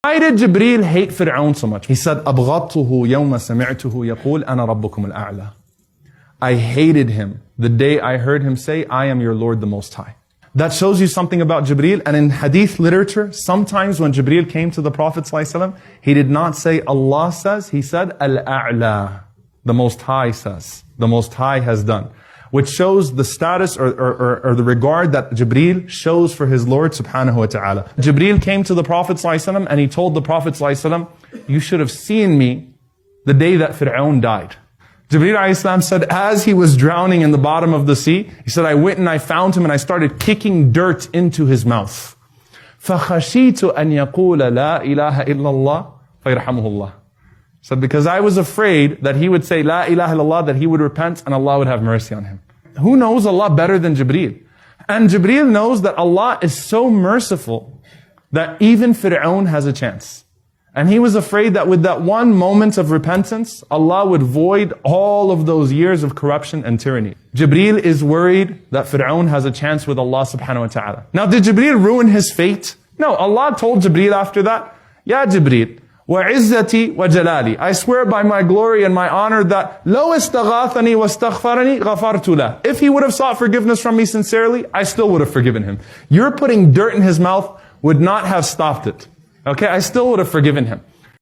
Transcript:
Why did Jibreel hate Fir'aun so much? He said, أَبْغَضْتُهُ يَوْمَ سَمِعْتُهُ يَقُولُ أَنَا رَبُّكُمُ الْأَعْلَى. I hated him the day I heard him say, I am your Lord the Most High. That shows you something about Jibreel. And in hadith literature, sometimes when Jibreel came to the Prophet ﷺ, he did not say Allah says, he said Al-A'la. The Most High says. The Most High has done. Which shows the status or the regard that Jibreel shows for his Lord subhanahu wa ta'ala. Jibreel came to the Prophet ﷺ and he told the Prophet ﷺ, you should have seen me the day that Fir'aun died. Jibreel ﷺ said, as he was drowning in the bottom of the sea, he said, I went and I found him and I started kicking dirt into his mouth. فَخَشِيتُ أَنْ يَقُولَ لَا إِلَهَ إِلَّا اللَّهِ فَيَرْحَمُهُ اللَّهِ. Said, because I was afraid that he would say, La ilaha illallah, that he would repent and Allah would have mercy on him. Who knows Allah better than Jibreel? And Jibreel knows that Allah is so merciful that even Fir'aun has a chance. And he was afraid that with that one moment of repentance, Allah would void all of those years of corruption and tyranny. Jibreel is worried that Fir'aun has a chance with Allah subhanahu wa ta'ala. Now, did Jibreel ruin his fate? No, Allah told Jibreel after that, Ya Jibreel, وَعِزَّتِي وَجَلَالِي, I swear by my glory and my honor that لَوْ اسْتَغَاثَنِي وَاسْتَغْفَرَنِي غَفَرْتُ لَهُ. If he would have sought forgiveness from me sincerely, I still would have forgiven him. Your putting dirt in his mouth would not have stopped it. Okay, I still would have forgiven him.